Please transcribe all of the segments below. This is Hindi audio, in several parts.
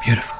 ब्यूटीफुल।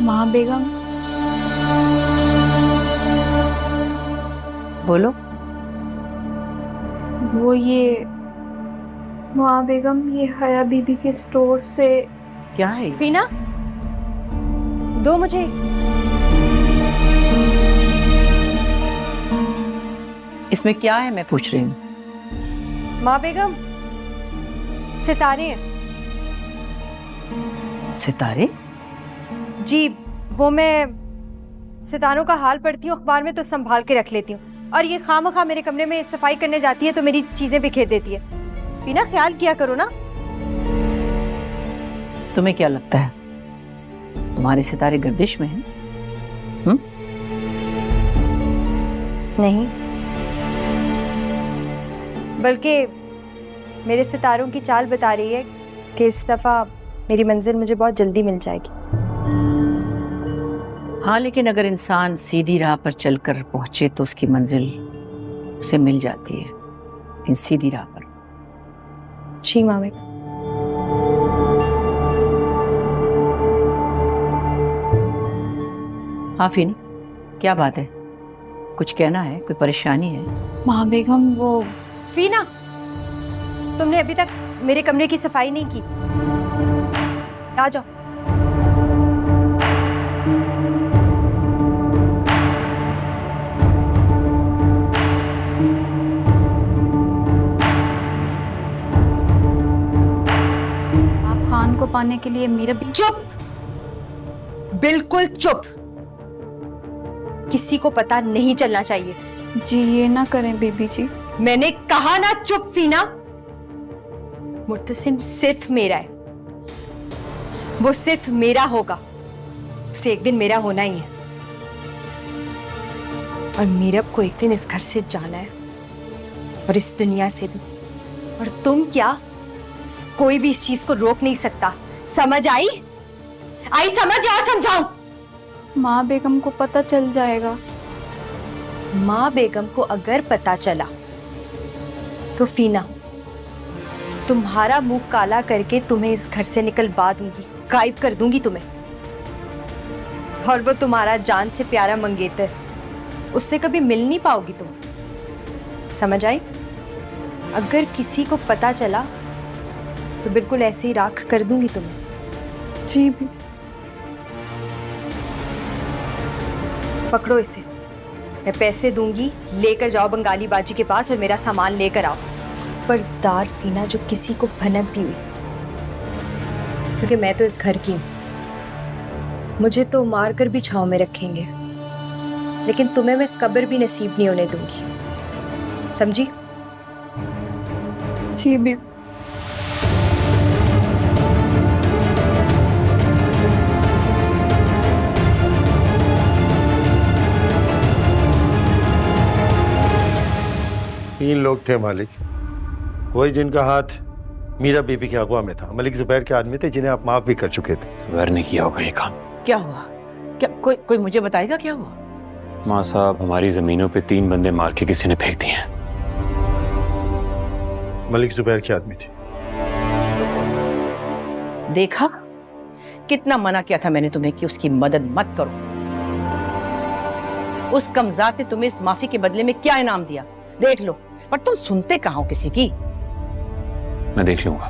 माँ बेगम, बोलो। वो ये माँ बेगम, ये हया बीबी के स्टोर से क्या है? फीना, दो मुझे। इसमें क्या है मैं पूछ रही हूँ। माँ बेगम, सितारे हैं। सितारे? जी, वो मैं सितारों का हाल पढ़ती हूँ अखबार में तो संभाल के रख लेती हूँ, और ये खामखा मेरे कमरे में सफाई करने जाती है तो मेरी चीजें बिखेर देती है। फीना, ख्याल किया करो ना। तुम्हें क्या लगता है तुम्हारे सितारे गर्दिश में हैं? नहीं, बल्कि मेरे सितारों की चाल बता रही है कि इस दफा मेरी मंजिल मुझे बहुत जल्दी मिल जाएगी। हाँ, लेकिन अगर इंसान सीधी राह पर चलकर पहुंचे तो उसकी मंजिल उसे मिल जाती है, लेकिन सीधी राह पर। जी माँ बेगम। हाँ फीना, क्या बात है? कुछ कहना है? कोई परेशानी है? माँ बेगम, वो फीना, तुमने अभी तक मेरे कमरे की सफाई नहीं की। आ जाओ। आप खान को पाने के लिए मेरा भी चुप, बिल्कुल चुप। किसी को पता नहीं चलना चाहिए। जी, ये ना करें बीबी जी। मैंने कहा ना चुप फीना। मुर्तसिम सिर्फ मेरा है, वो सिर्फ मेरा होगा। उसे एक दिन मेरा होना ही है, और मीरब को एक दिन इस घर से जाना है, और इस दुनिया से भी। और तुम क्या, कोई भी इस चीज को रोक नहीं सकता। समझ आई? आई समझ, या समझाऊं? माँ बेगम को पता चल जाएगा। माँ बेगम को अगर पता चला तो फीना, तुम्हारा मुंह काला करके तुम्हें इस घर से निकलवा दूंगी, गायब कर दूंगी तुम्हें। और वो तुम्हारा जान से प्यारा मंगेतर, उससे कभी मिल नहीं पाओगी तुम। समझ आई? अगर किसी को पता चला तो बिल्कुल ऐसे ही राख कर दूंगी तुम्हें। जी भी। पकड़ो इसे, मैं पैसे दूंगी, लेकर जाओ बंगाली बाजी के पास और मेरा सामान लेकर आओ। खबरदार फीना जो किसी को भनक भी हुई, क्योंकि मैं तो इस घर की हूं, मुझे तो मारकर भी छांव में रखेंगे, लेकिन तुम्हें मैं कब्र भी नसीब नहीं होने दूंगी, समझी? जी भी। तीन लोग थे मालिक, कोई जिनका हाथ मीरा बीबी के अगवा में था। मलिक जुबैर के आदमी थे जिन्हें आप माफ भी कर चुके थे। जुबैर ने किया होगा ये काम। क्या हुआ? क्या कोई मुझे बताएगा क्या हुआ? माँ साहब, हमारी जमीनों पे 3 बंदे मार के किसी ने फेंक दिए हैं। मलिक जुबैर के आदमी थे। देखा, कितना मना किया था मैंने तुम्हें कि उसकी मदद मत करो। उस कमजात ने तुम्हें इस माफी के बदले में क्या इनाम दिया देख लो, पर तुम सुनते कहाँ हो किसी की। मैं देख लूंगा।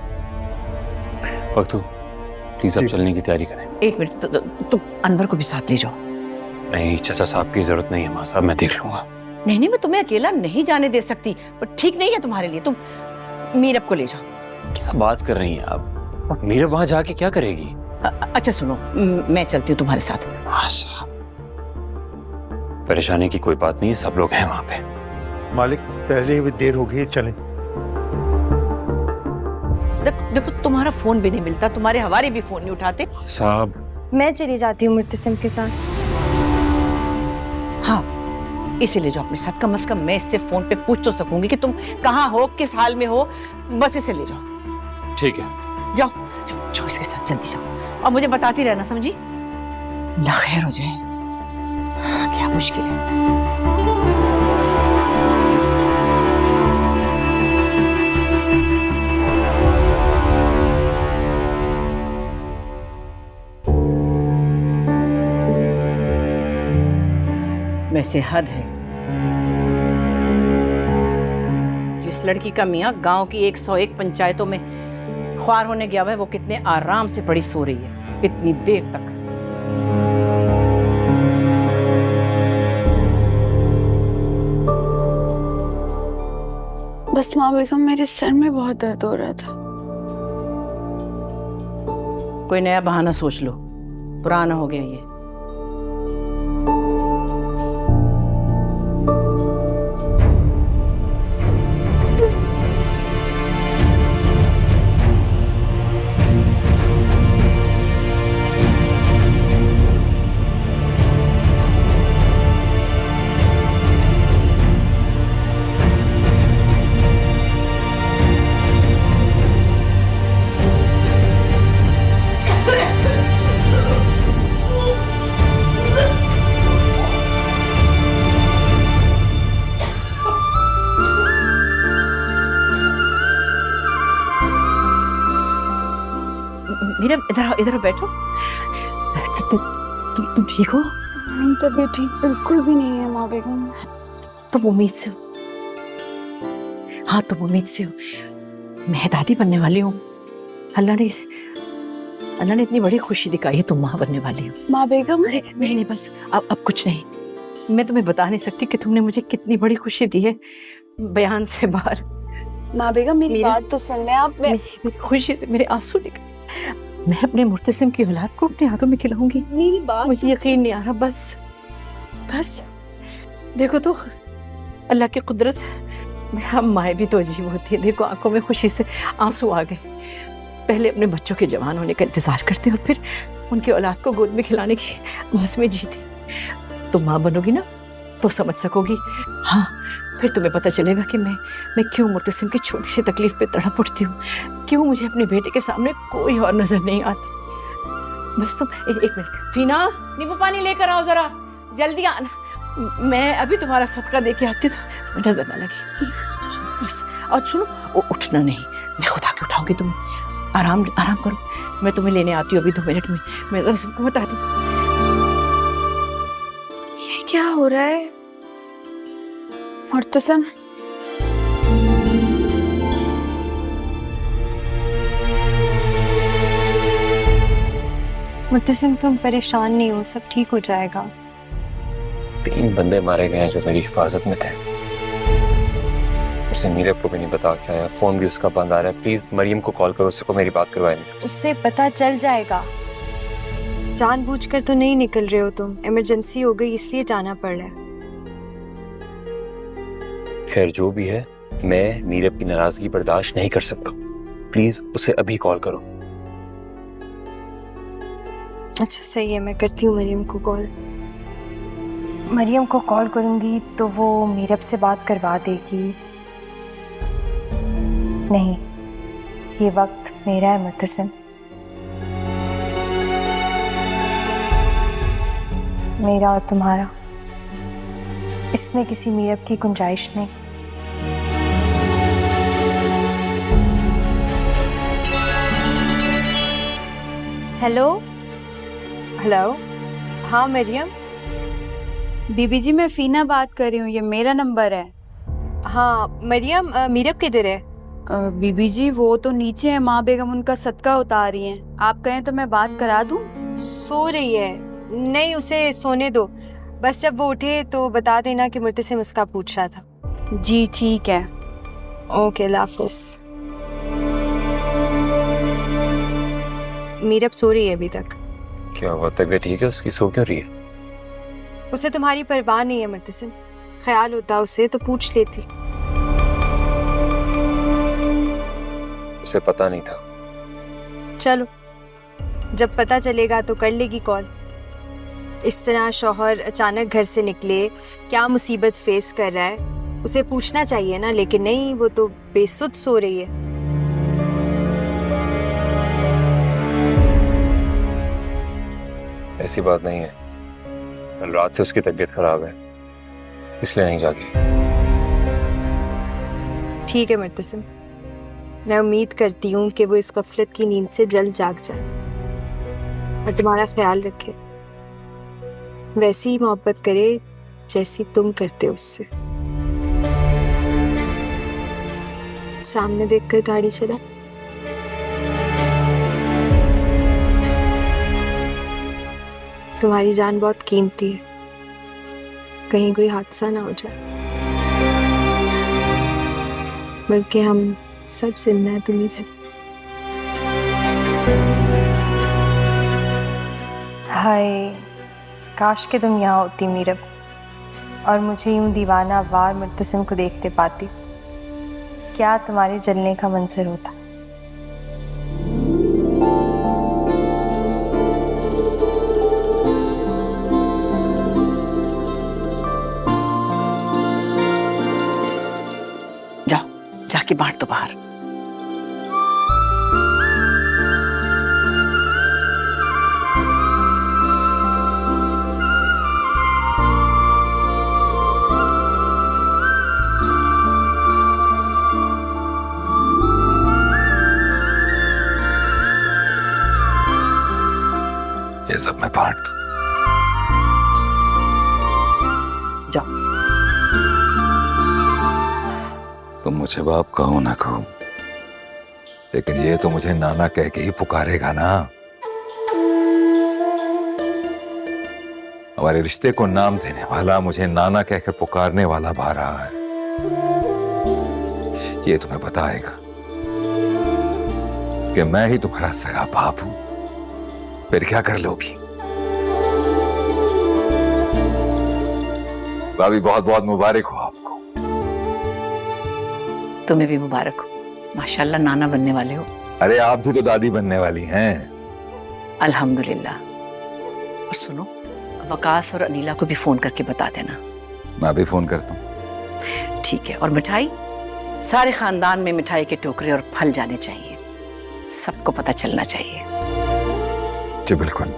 वक्तू, प्लीज अब चलने की तैयारी करें। एक मिनट, तुम अनवर को भी साथ ले जाओ। नहीं, चाचा साहब की जरूरत नहीं है माँ साहब, मैं देख लूंगा। नहीं, मैं तुम्हें अकेला नहीं जाने दे सकती, पर ठीक नहीं है तुम्हारे लिए। तुम मीरब को ले जाओ। क्या बात कर रही हैं आप? मीरब वहां जाके क्या करेगी? अच्छा सुनो, मैं चलती हूँ तुम्हारे साथ। माँ साहब, परेशानी की कोई बात नहीं है, सब लोग हैं वहां पे। मालिक, पहले ही देर हो गई, चलें। देखो तुम्हारा फोन भी नहीं मिलता, तुम्हारे हवारे भी फोन नहीं उठाते। साहब, मैं चली जाती हूँ मुर्तसिम के साथ। हाँ, इसे ले जाओ अपने साथ। कम से कम मैं इससे फोन पे पूछ तो सकूंगी कि तुम कहाँ हो, किस हाल में हो। बस इसे ले जाओ। ठीक है, जाओ जाओ जाओ, इसके साथ जल्दी जाओ और मुझे बताती रहना, समझी? अल्लाह खैर हो जाए। क्या मुश्किल है। वैसे हद है, जिस लड़की का मियाँ गांव की 101 पंचायतों में ख्वार होने गया हुआ है, वो कितने आराम से पड़ी सो रही है इतनी देर तक। बस माँ बेगम, मेरे सर में बहुत दर्द हो रहा था। कोई नया बहाना सोच लो, पुराना हो गया ये। मीरा, इधर बैठो। तुम ठीक हो? नहीं, तबीयत ठीक बिल्कुल भी नहीं है माँ बेगम। तुम उम्मीद से हो? हाँ, तुम उम्मीद से हो। मैं दादी बनने वाली हूँ। अल्लाह ने इतनी बड़ी खुशी दिखाई है, तुम माँ बनने वाली हो। माँ बेगम, नहीं, बस अब कुछ नहीं। मैं तुम्हें बता नहीं सकती कि तुमने मुझे कितनी बड़ी खुशी दी है, बयान से बाहर। माँ बेगम, मेरी बात तो सुन लें आप। मेरी खुशी से मेरे आंसू निकल। मैं अपने मुर्तसिम की औलाद को अपने हाथों में खिलाऊंगी। मेरी बात मुझे यकीन नहीं आ रहा। बस देखो तो, अल्लाह की कुदरत। हम माएँ भी तो अजीब होती है। देखो, आंखों में खुशी से आंसू आ गए। पहले अपने बच्चों के जवान होने का इंतजार करते और फिर उनकी औलाद को गोद में खिलाने की आस में जीते। तुम माँ बनोगी ना तो समझ सकोगी। हाँ, फिर तुम्हें पता चलेगा कि मैं क्यों मुर्तसिम की छोटी सी तकलीफ पे तड़प उठती हूँ, क्यों मुझे अपने बेटे के सामने कोई और नजर नहीं आती। बस तुम एक मिनट। फीना, नींबू पानी लेकर आओ जरा, जल्दी आना। मैं अभी तुम्हारा सदका दे के आती हूँ तो नजर ना लगे। बस, और सुनो, उठना नहीं, मैं खुद आके उठाऊंगी। तुम आराम करो, मैं तुम्हें लेने आती हूँ अभी 2 मिनट में। मैं जरा सबको बता दूँ। ये क्या हो रहा है मुर्तसिम? मुर्तसिम, तुम परेशान नहीं हो, सब ठीक हो जाएगा। 3 बंदे मारे गए हैं जो मेरी हिफाजत में थे। उसे मीरब को भी नहीं बता के आया, फोन भी उसका बंद आ रहा है। प्लीज मरियम को कॉल करो, उसको मेरी बात करवाए। उससे पता चल जाएगा। जानबूझकर तो नहीं निकल रहे हो तुम, इमरजेंसी हो गई इसलिए जाना पड़ रहा है। खैर जो भी है, मैं मीरब की नाराजगी बर्दाश्त नहीं कर सकता। प्लीज उसे अभी कॉल करो। अच्छा सही है, मैं करती हूँ मरियम को कॉल। मरियम को कॉल करूंगी तो वो मीरब से बात करवा देगी। नहीं, ये वक्त मेरा है मुर्तसिम, मेरा और तुम्हारा। इसमें किसी मीरब की गुंजाइश नहीं। हेलो हेलो, हाँ मरियम। बीबी जी, मैं फीना बात कर रही हूँ, ये मेरा नंबर है। हाँ मरियम, मीरब किधर है? बीबी जी वो तो नीचे है, माँ बेगम उनका सदका उतार रही हैं। आप कहें तो मैं बात करा दूँ? सो रही है। नहीं, उसे सोने दो। बस जब वो उठे तो बता देना कि मुर्तसिम उसका पूछ रहा था। जी ठीक है। ओके, अल्लाह हाफिज़। मीरब सो रही है अभी तक। क्या हुआ, तबीयत ठीक है उसकी? सो क्यों रही है? उसे तुम्हारी परवाह नहीं है मुर्तसिम। ख्याल होता उसे तो पूछ लेती। उसे पता नहीं था। चलो, जब पता चलेगा तो कर लेगी कॉल। इस तरह शौहर अचानक घर से निकले, क्या मुसीबत फेस कर रहा है, उसे पूछना चाहिए ना। लेकिन नहीं, वो तो बेसुध सो रही है। ऐसी बात नहीं है, कल रात से उसकी तबीयत खराब है, इसलिए नहीं जागी। ठीक है मुर्तसिम, मैं उम्मीद करती हूँ कि वो इस गफलत की नींद से जल्द जाग जाए और तुम्हारा ख्याल रखे, वैसी ही मोहब्बत करे जैसी तुम करते हो उससे। सामने देखकर गाड़ी चला। तुम्हारी जान बहुत कीमती है, कहीं कोई हादसा ना हो जाए। बल्कि हम सब जिंदा हैं तुम्हीं से। हाय, काश के तुम यहाँ होती मीरब और मुझे यूं दीवाना वार मुर्तसिम को देखते पाती। क्या तुम्हारे जलने का मंजर होता। जाओ, जाके बांट दो बाहर। ये सब मैं बांट दूं। जाओ। तुम मुझे बाप कहो ना कहो, लेकिन ये तो मुझे नाना कह के ही पुकारेगा ना। हमारे रिश्ते को नाम देने वाला मुझे नाना कहकर पुकारने वाला भा रहा है। ये तुम्हें बताएगा कि मैं ही तुम्हारा सगा बाप हूं। फिर क्या कर लोगी? भाभी बहुत बहुत मुबारक हो आपको। तुम्हें भी मुबारक हो, माशाल्लाह नाना बनने वाले हो। अरे आप भी तो दादी बनने वाली हैं। अल्हम्दुलिल्लाह। और सुनो, वकास और अनीला को भी फोन करके बता देना। मैं भी फोन करता हूँ। ठीक है। और मिठाई, सारे खानदान में मिठाई के टोकरे और फल जाने चाहिए, सबको पता चलना चाहिए। जी बिल्कुल,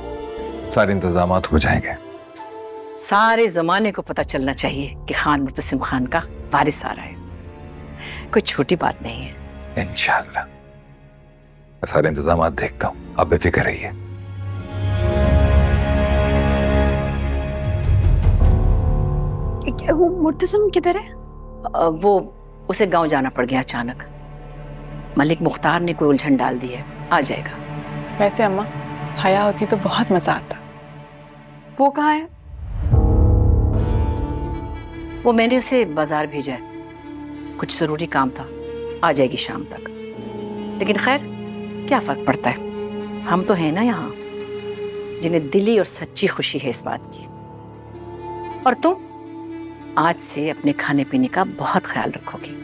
सारे इंतजामात हो जाएंगे। सारे जमाने को पता चलना चाहिए कि खान मुर्तसिम खान का वारिस आ रहा है। कोई छोटी बात नहीं है। इंशाल्लाह मैं सारे इंतजामात देखता हूँ, आप बेफिक्र रहिए। क्या वो मुर्तसिम किधर है? वो उसे गांव जाना पड़ गया अचानक। मलिक मुख्तार ने कोई उलझन डाल दी है, आ जाएगा। वैसे अम्मा, हया होती तो बहुत मजा आता। वो कहाँ है? वो मैंने उसे बाजार भेजा है, कुछ ज़रूरी काम था, आ जाएगी शाम तक। लेकिन खैर क्या फ़र्क पड़ता है, हम तो हैं ना यहाँ जिन्हें दिली और सच्ची खुशी है इस बात की। और तुम आज से अपने खाने पीने का बहुत ख्याल रखोगी।